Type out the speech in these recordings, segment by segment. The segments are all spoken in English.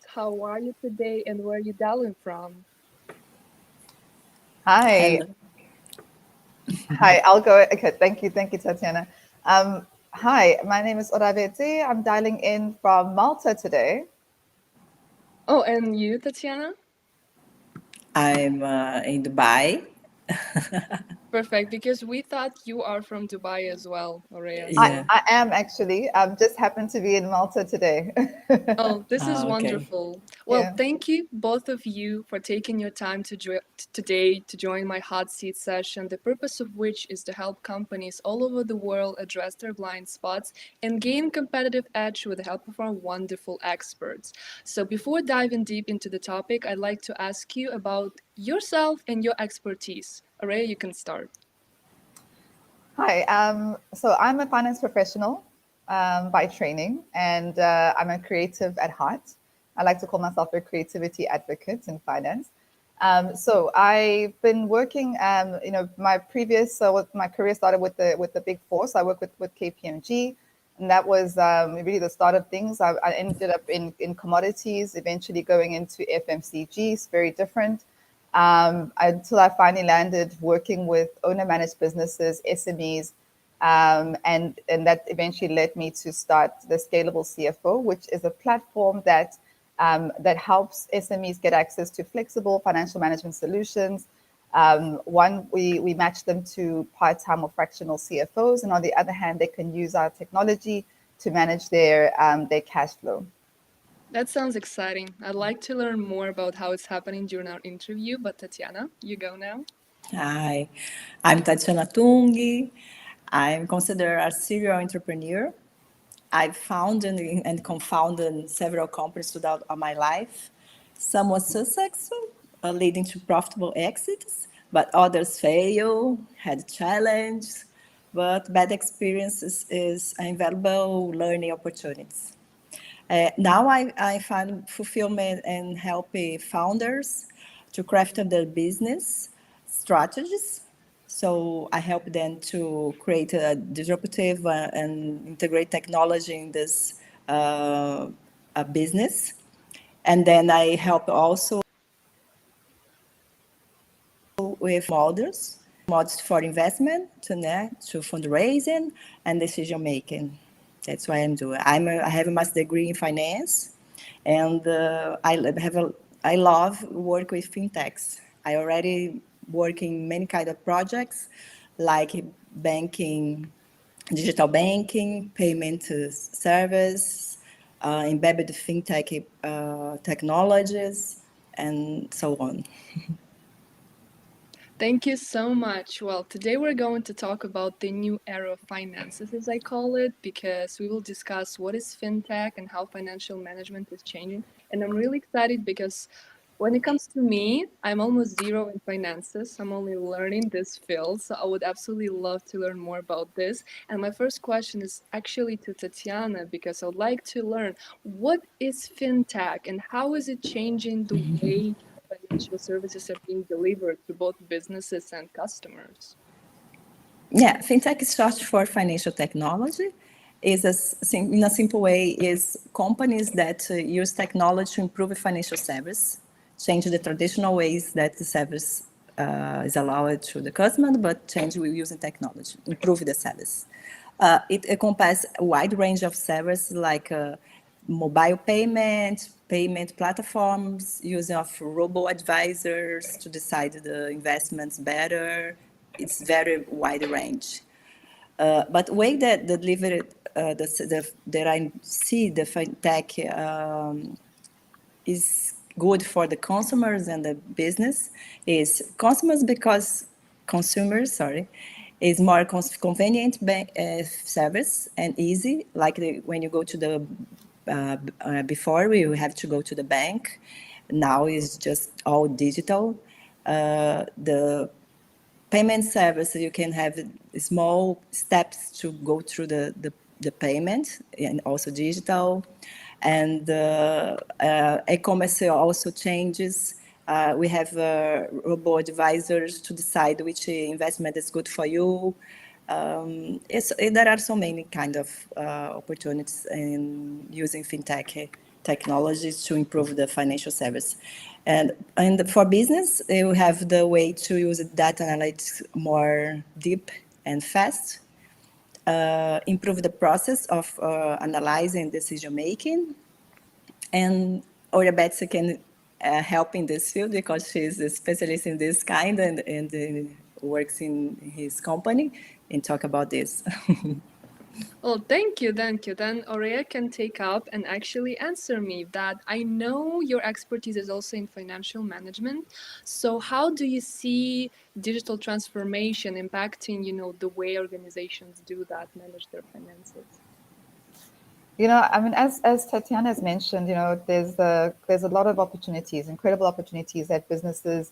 How are you today and where are you dialing from? Hi. Hello. Hi, I'll go. Okay, thank you, Tatiana. Hi, my name is Oreabetse. I'm dialing in from Malta today. Oh, and you, Tatiana? I'm in Dubai. Perfect, because we thought you are from Dubai as well, Orea. I, Yeah. I am actually. I've just happened to be in Malta today. Oh, this is Okay. wonderful. Well, Yeah. thank you, both of you, for taking your time today to join my hot seat session, the purpose of which is to help companies all over the world address their blind spots and gain competitive edge with the help of our wonderful experts. So, before diving deep into the topic, I'd like to ask you about yourself and your expertise. Araya, you can start. Hi. So I'm a finance professional by training, and I'm a creative at heart. I like to call myself a creativity advocate in finance. So I've been working. My career started with the Big Four. So I worked with KPMG, and that was really the start of things. I ended up in commodities, eventually going into FMCG. It's very different until I finally landed working with owner-managed businesses, SMEs, and that eventually led me to start the Scalable CFO, which is a platform that helps SMEs get access to flexible financial management solutions. One, we match them to part-time or fractional CFOs, and on the other hand, they can use our technology to manage their cash flow. That sounds exciting. I'd like to learn more about how it's happening during our interview, but Tatiana, you go now. Hi. I'm Tatiana Tungi. I'm considered a serial entrepreneur. I've founded and confounded several companies throughout my life. Some were successful, leading to profitable exits, but others fail, had challenges, but bad experiences is invaluable learning opportunities. Now I find fulfillment and help founders to craft their business strategies. So I help them to create a disruptive and integrate technology in this a business. And then I help also with models for investment, to fundraising and decision making. That's what I'm doing. I have a master's degree in finance, and I love work with fintechs. I already work in many kind of projects, like banking, digital banking, payment service, embedded fintech technologies, and so on. Thank you so much. Well, today we're going to talk about the new era of finances, as I call it, because we will discuss what is fintech and how financial management is changing. And I'm really excited because when it comes to me, I'm almost zero in finances. I'm only learning this field, so I would absolutely love to learn more about this. And my first question is actually to Tatiana because I would like to learn what is fintech and how is it changing the way financial services are being delivered to both businesses and customers. Yeah, fintech is short for financial technology. In a simple way, is companies that use technology to improve financial service, change the traditional ways that the service is allowed to the customer, but change with using technology, improve the service. It encompasses a wide range of services like mobile payment platforms, using of robo advisors to decide the investments better. It's very wide range. But way that delivered that I see the fintech is good for the consumers and the business is consumers because consumers, sorry, is more convenient service and easy. Like when you go to the before we have to go to the bank, now is just all digital. The payment service, you can have small steps to go through the payment and also digital. And e-commerce also changes. We have robo advisors to decide which investment is good for you. There are so many kind of opportunities in using fintech. technologies to improve the financial service. And for business, you have the way to use data analytics more deep and fast, improve the process of analyzing decision making. And Oreabetse can help in this field because she's a specialist in this kind and works in his company and talk about this. Well, thank you, thank you. Then Orea can take up and actually answer me that I know your expertise is also in financial management. So how do you see digital transformation impacting, the way organizations do that, manage their finances? I mean, as Tatiana has mentioned, there's a lot of opportunities, incredible opportunities that businesses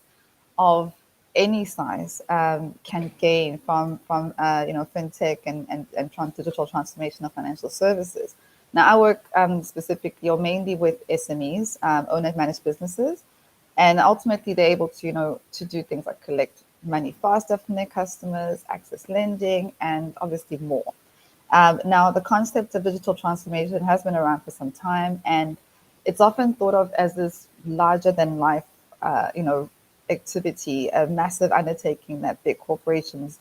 of any size can gain from fintech and digital transformation of financial services. Now, I work specifically or mainly with SMEs, owned and managed businesses, and ultimately they're able to to do things like collect money faster from their customers, access lending, and obviously more. Now, the concept of digital transformation has been around for some time, and it's often thought of as this larger than life, activity, a massive undertaking that big corporations,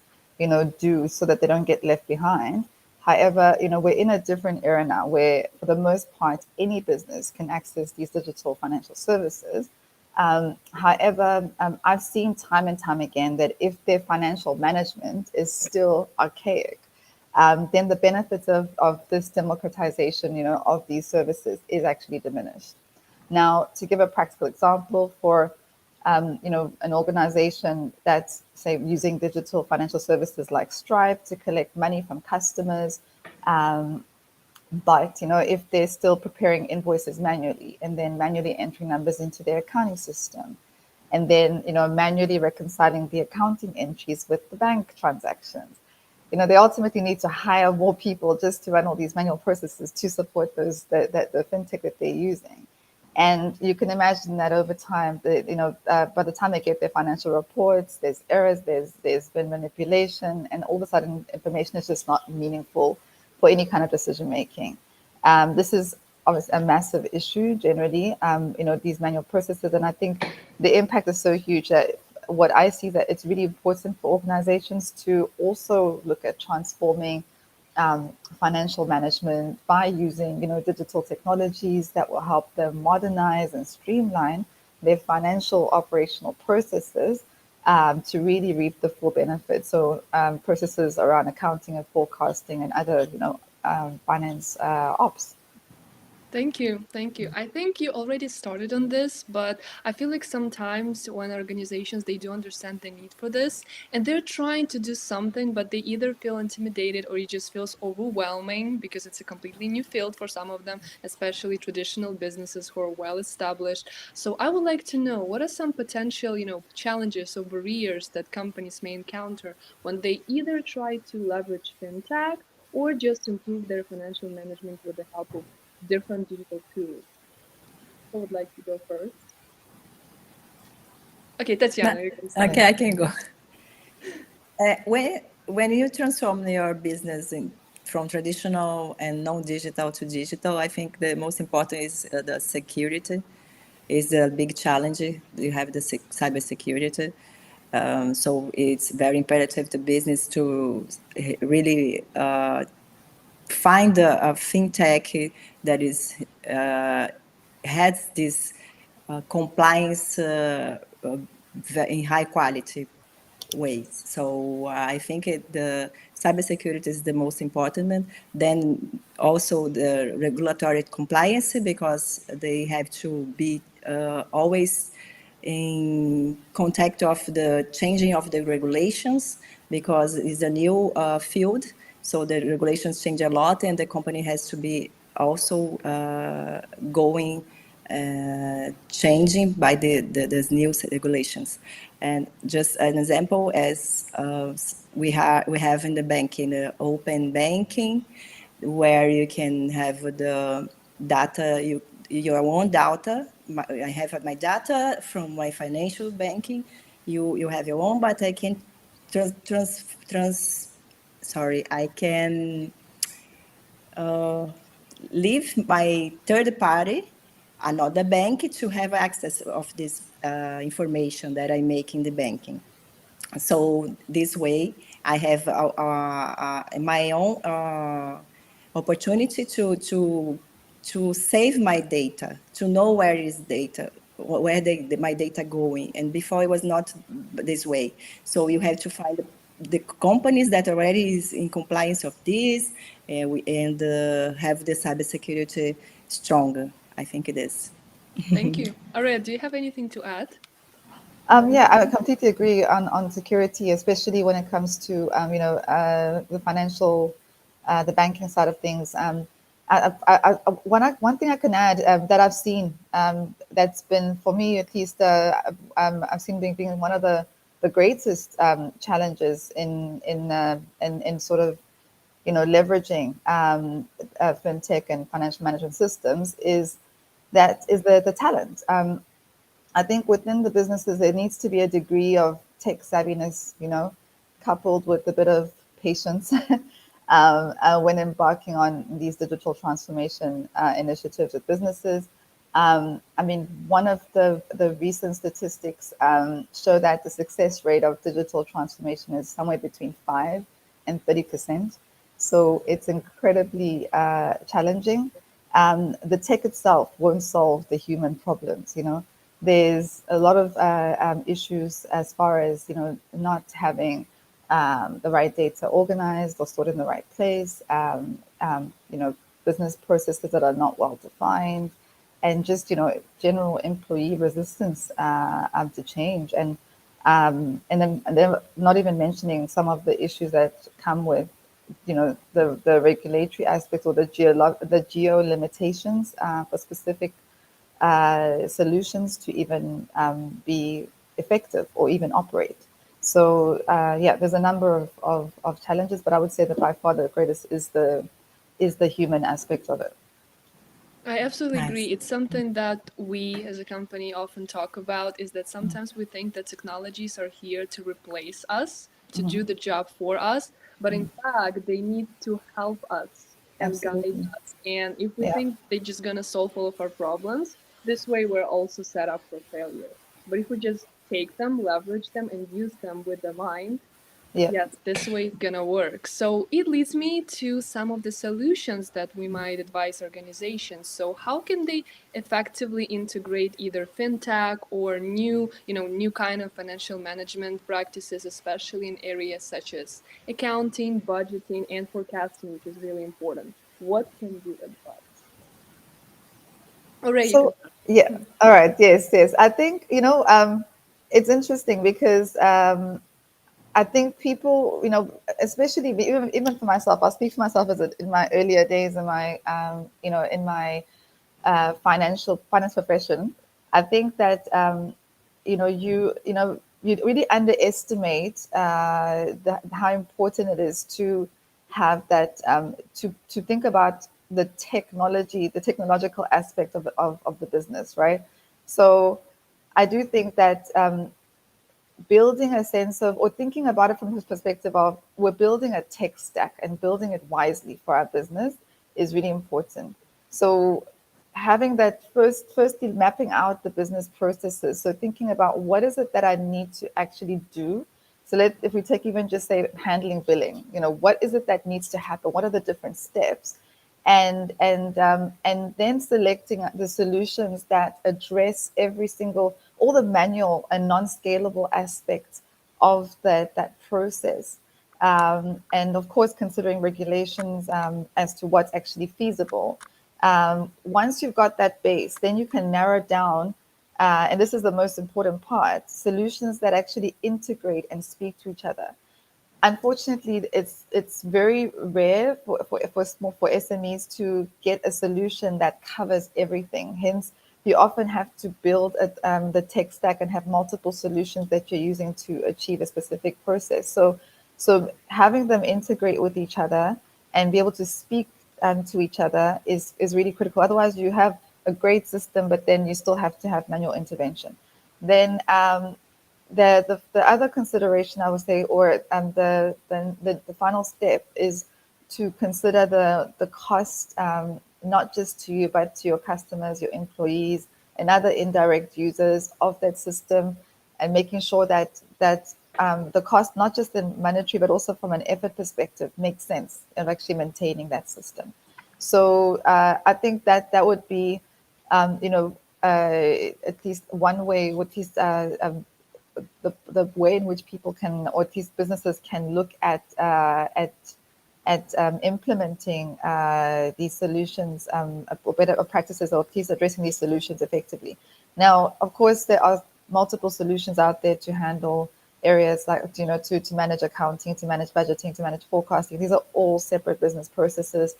do so that they don't get left behind. However, we're in a different era now where, for the most part, any business can access these digital financial services. However, I've seen time and time again that if their financial management is still archaic, then the benefits of this democratization, of these services is actually diminished. Now, to give a practical example for, an organization that's, say, using digital financial services like Stripe to collect money from customers, but if they're still preparing invoices manually and then manually entering numbers into their accounting system, and then manually reconciling the accounting entries with the bank transactions, they ultimately need to hire more people just to run all these manual processes to support the fintech that they're using. And you can imagine that over time, by the time they get their financial reports, there's errors, there's been manipulation, and all of a sudden, information is just not meaningful for any kind of decision making. This is obviously a massive issue generally. These manual processes, and I think the impact is so huge that what I see that it's really important for organizations to also look at transforming financial management by using, digital technologies that will help them modernize and streamline their financial operational processes to really reap the full benefits. So processes around accounting and forecasting and other, finance ops. Thank you. Thank you. I think you already started on this, but I feel like sometimes when organizations they do understand the need for this and they're trying to do something, but they either feel intimidated or it just feels overwhelming because it's a completely new field for some of them, especially traditional businesses who are well established. So I would like to know what are some potential, challenges or barriers that companies may encounter when they either try to leverage fintech or just improve their financial management with the help of different digital tools. I would like to go first. Okay, Now, Tatiana, you can okay, start. I can go. When you transform your business from traditional and non-digital to digital, I think the most important is the security. Is a big challenge. You have the cyber security. So it's very imperative to business to really find a fintech that is has this compliance in high quality ways. So I think the cybersecurity is the most important. Then also the regulatory compliance because they have to be always in contact of the changing of the regulations because it's a new field. So the regulations change a lot, and the company has to be also going changing by the new regulations. And just an example, as we have in the banking, the open banking, where you can have the data, your own data. I have my data from my financial banking. You have your own, but I can I can leave my third party another bank to have access of this information that I make in the banking. So this way, I have my own opportunity to save my data, to know where is data, where my data going. And before it was not this way. So you have to find the companies that already is in compliance of this, and have the cybersecurity stronger. I think it is. Thank you. Aurea, do you have anything to add? Yeah, I completely agree on security, especially when it comes to the financial, the banking side of things. One thing I can add that I've seen that's been for me at least I've seen being one of the greatest challenges in sort of leveraging fintech and financial management systems is the talent. I think within the businesses, there needs to be a degree of tech savviness, coupled with a bit of patience when embarking on these digital transformation initiatives with businesses. I mean, one of the recent statistics show that the success rate of digital transformation is somewhere between 5 and 30%. So it's incredibly challenging. The tech itself won't solve the human problems. There's a lot of issues as far as not having the right data organized or stored in the right place. Business processes that are not well defined, and just general employee resistance to change, and then not even mentioning some of the issues that come with the regulatory aspects or the geo limitations for specific solutions to even be effective or even operate. So yeah, there's a number of challenges, but I would say that by far the greatest is the human aspect of it. I absolutely agree. Nice. It's something that we as a company often talk about is that sometimes we think that technologies are here to replace us, to do the job for us, but in fact, they need to help us and guide Absolutely. us. And if we Yeah. think they're just going to solve all of our problems, this way we're also set up for failure. But if we just take them, leverage them, and use them with the mind, Yeah. yes, this way it's gonna work. So it leads me to some of the solutions that we might advise organizations. So how can they effectively integrate either fintech or new kind of financial management practices, especially in areas such as accounting, budgeting, and forecasting, which is really important. What can you advise? Alright, you can So start. yeah. All right. Yes. Yes. I think it's interesting because I think people, especially even for myself, I'll speak for myself in my earlier days in my, in my finance profession. I think that you really underestimate how important it is to have that to think about the technological aspect of the business, right? So I do think that building a sense of, or thinking about it from his perspective of, we're building a tech stack and building it wisely for our business is really important. So having that firstly mapping out the business processes. So thinking about what is it that I need to actually do. So if we take even just say handling billing, what is it that needs to happen? What are the different steps? And then selecting the solutions that address every single all the manual and non-scalable aspects of that process, and of course considering regulations as to what's actually feasible. Once you've got that base, then you can narrow down, and this is the most important part, solutions that actually integrate and speak to each other. Unfortunately, it's very rare for SMEs to get a solution that covers everything. Hence, you often have to build the tech stack and have multiple solutions that you're using to achieve a specific process. So having them integrate with each other and be able to speak to each other is really critical. Otherwise, you have a great system, but then you still have to have manual intervention. Then the other consideration I would say, or the final step is to consider the cost not just to you, but to your customers, your employees, and other indirect users of that system, and making sure that the cost, not just in monetary, but also from an effort perspective, makes sense of actually maintaining that system. So I think that would be, at least one way, at least the way in which people can, or at least businesses can look at implementing these solutions, or better practices, or at least addressing these solutions effectively. Now, of course, there are multiple solutions out there to handle areas like, to manage accounting, to manage budgeting, to manage forecasting. These are all separate business processes.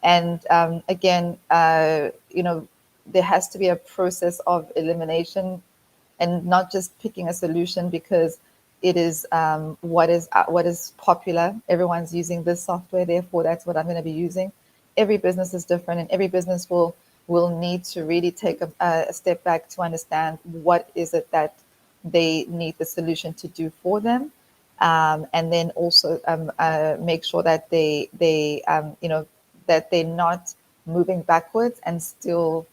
And again, there has to be a process of elimination, and not just picking a solution because it is what is popular. Everyone's using this software, therefore that's what I'm going to be using. Every business is different, and every business will need to really take a step back to understand what is it that they need the solution to do for them, and then also make sure that that they're not moving backwards and still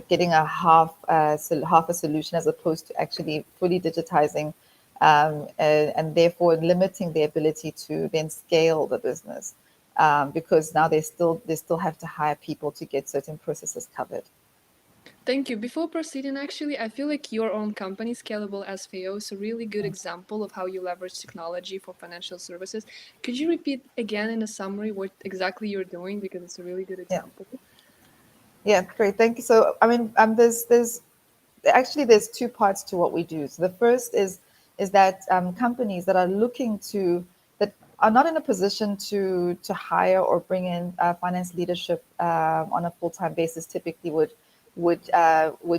getting a half a solution, as opposed to actually fully digitizing, and therefore limiting the ability to then scale the business, because now they still have to hire people to get certain processes covered. Thank you. Before proceeding, actually, I feel like your own company, Scalable SFAO, is a really good example of how you leverage technology for financial services. Could you repeat again in a summary what exactly you're doing? Because it's a really good Yeah, example. yeah, great, thank you. So I mean, there's two parts to what we do. So the first is that companies that are looking to, that are not in a position to hire or bring in finance leadership on a full-time basis, typically would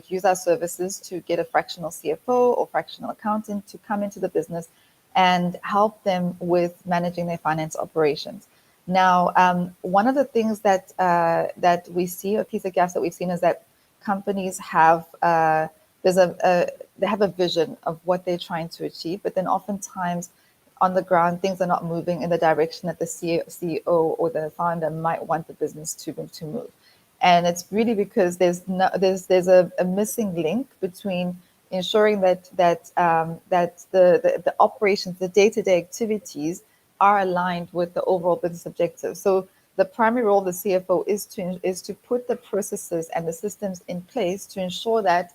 use our services to get a fractional CFO or fractional accountant to come into the business and help them with managing their finance operations. Now, one of the things that we see, or piece of gaps that we've seen, is that companies have they have a vision of what they're trying to achieve, but then oftentimes on the ground things are not moving in the direction that the CEO or the founder might want the business to move. And it's really because there's a missing link between ensuring that the operations, the day-to-day activities, are aligned with the overall business objectives. So the primary role of the CFO is to put the processes and the systems in place to ensure that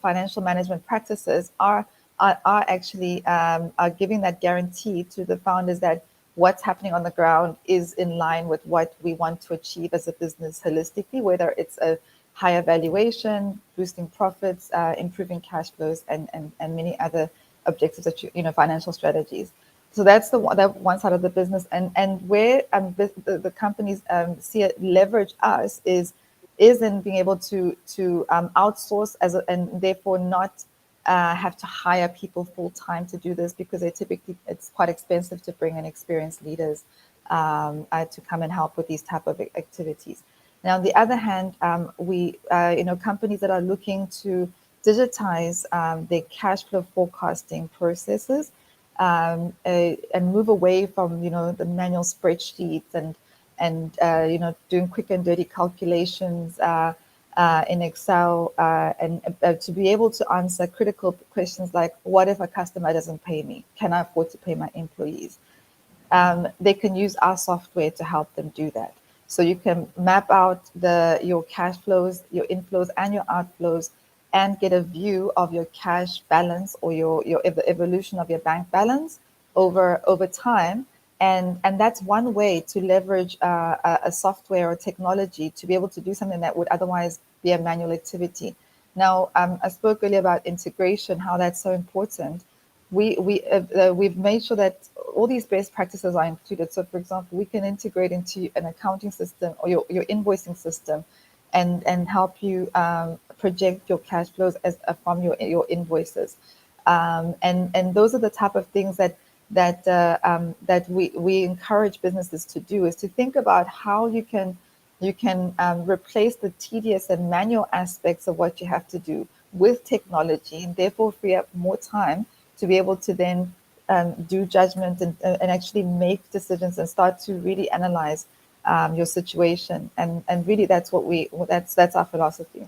financial management practices are actually are giving that guarantee to the founders that what's happening on the ground is in line with what we want to achieve as a business holistically, whether it's a higher valuation, boosting profits, improving cash flows, and many other objectives that financial strategies. So that's that one side of the business, and where the companies see it leverage us is in being able to outsource and therefore not have to hire people full time to do this, because it's quite expensive to bring in experienced leaders to come and help with these type of activities. Now, on the other hand, we companies that are looking to digitize their cash flow forecasting processes, and move away from the manual spreadsheets and doing quick and dirty calculations in Excel, and to be able to answer critical questions like, what if a customer doesn't pay me? Can I afford to pay my employees? They can use our software to help them do that. So you can map out your cash flows, your inflows and your outflows, and get a view of your cash balance, or the evolution of your bank balance over time. And that's one way to leverage a software or technology to be able to do something that would otherwise be a manual activity. Now, I spoke earlier about integration, how that's so important. We've made sure that all these best practices are included. So, for example, we can integrate into an accounting system or your invoicing system, and help you project your cash flows from your invoices. And those are the type of things that we encourage businesses to do, is to think about how you can replace the tedious and manual aspects of what you have to do with technology, and therefore free up more time to be able to then do judgment and actually make decisions and start to really analyze your situation. And really, that's our philosophy.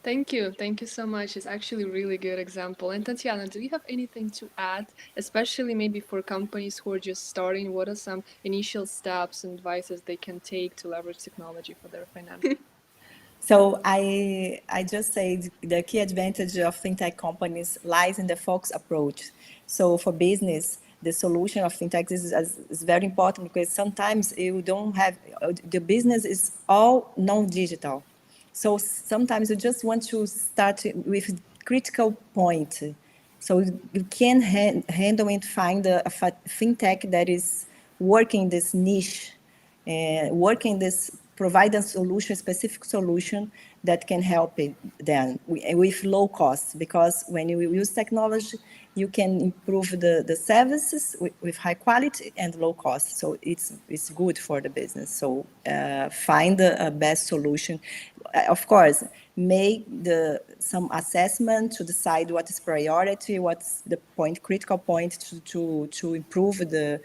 Thank you. Thank you so much. It's actually a really good example. And Tatiana, do you have anything to add, especially maybe for companies who are just starting? What are some initial steps and advices they can take to leverage technology for their finance? So I just said the key advantage of fintech companies lies in the focus approach. So for business, the solution of fintech is very important because sometimes you don't have the business is all non-digital. So sometimes you just want to start with critical point. So you can handle and find a fintech that is working this niche, working this provide a solution, specific solution that can help it then with low cost. Because when you use technology, you can improve the services with high quality and low cost. So it's good for the business. So find a best solution. Of course, make some assessment to decide what is priority, what's the critical point to improve the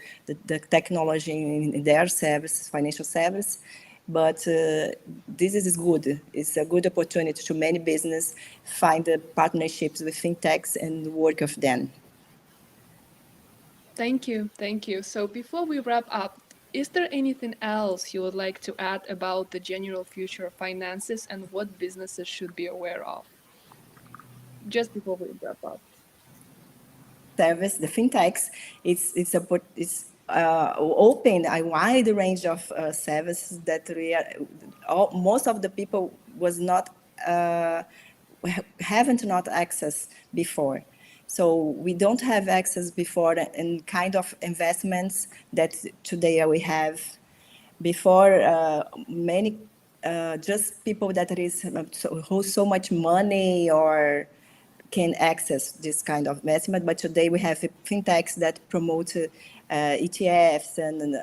technology in their services, financial service. But this is good. It's a good opportunity to many business find partnerships with fintechs and work with them. Thank you. Thank you. So before we wrap up, is there anything else you would like to add about the general future of finances and what businesses should be aware of? Just before we wrap up. Service, the fintechs, it's open a wide range of services that most of the people was not haven't not access before. So we don't have access before in kind of investments that today we have. Before many just people that is so much money or can access this kind of investment. But today we have fintechs that promote ETFs and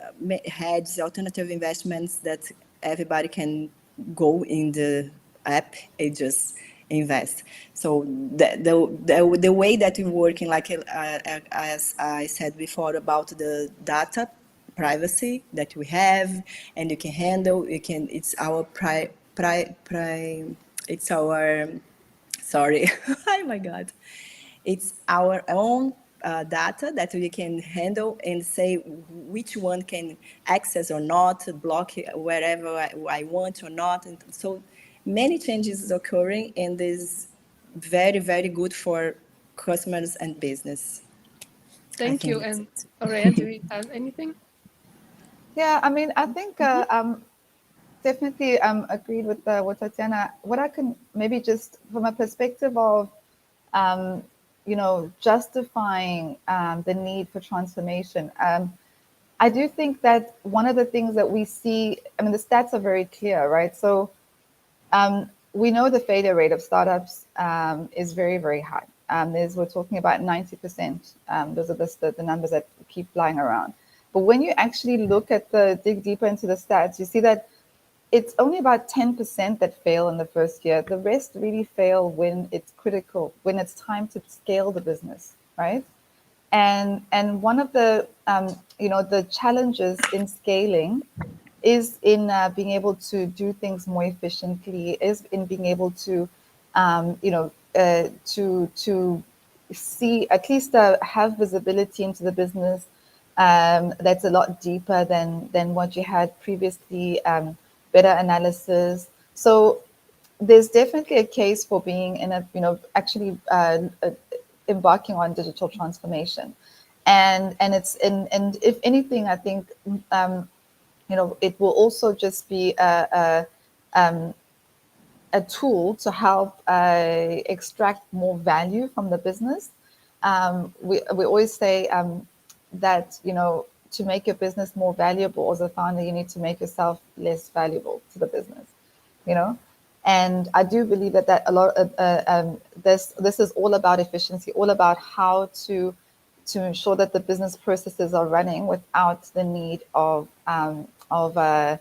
hedge alternative investments that everybody can go in the app and just invest. So the way that we're working, like as I said before about the data privacy that we have and you can handle, it's our it's our sorry. Oh my God. It's our own data that we can handle and say which one can access or not, block it wherever I want or not. And so many changes is occurring and is very, very good for customers and business. I Thank think you. that's And it. Orea, do you have anything? Yeah, I mean, I think definitely agreed with what Tatiana. What I can maybe just from a perspective of um, justifying the need for transformation. I do think that one of the things that we see, I mean, the stats are very clear, right? So we know the failure rate of startups is very, very high. We're talking about 90%. Those are the numbers that keep flying around. But when you actually dig deeper into the stats, you see that it's only about 10% that fail in the first year. The rest really fail when it's critical, when it's time to scale the business, right? And one of the challenges in scaling is in being able to do things more efficiently, is in being able to to see at least have visibility into the business that's a lot deeper than what you had previously, better analysis. So there's definitely a case for being in a actually embarking on digital transformation, and if anything, I think it will also just be a tool to help extract more value from the business. We always say that to make your business more valuable as a founder, you need to make yourself less valuable to the business. You know, and I do believe that a lot of this is all about efficiency, all about how to ensure that the business processes are running without the need or at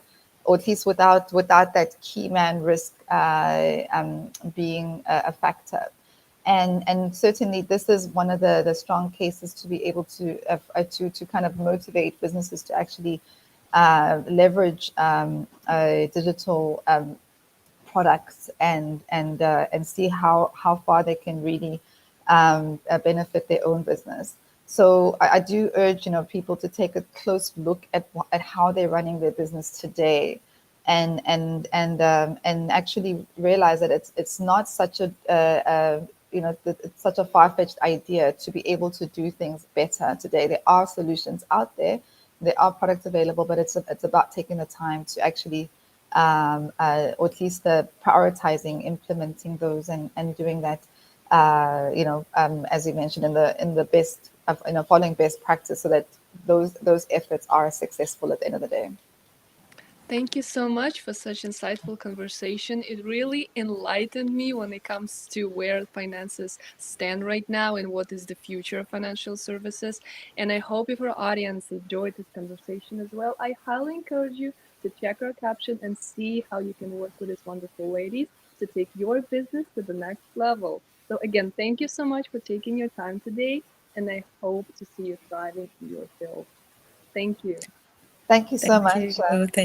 least without that key man risk being a factor. And certainly this is one of the strong cases to be able to kind of motivate businesses to actually leverage digital products and see how far they can really benefit their own business. So I do urge people to take a close look at how they're running their business today, and actually realize that it's not such a it's such a far-fetched idea to be able to do things better today. There are solutions out there, there are products available, but it's about taking the time to actually or at least prioritizing, implementing those, and doing that. As you mentioned, in the best of following best practice, so that those efforts are successful at the end of the day. Thank you so much for such insightful conversation. It really enlightened me when it comes to where finances stand right now and what is the future of financial services. And I hope if our audience enjoyed this conversation as well, I highly encourage you to check our caption and see how you can work with these wonderful ladies to take your business to the next level. So again, thank you so much for taking your time today, and I hope to see you thriving in your field. Thank you. Thank you so Thank much. you. Thank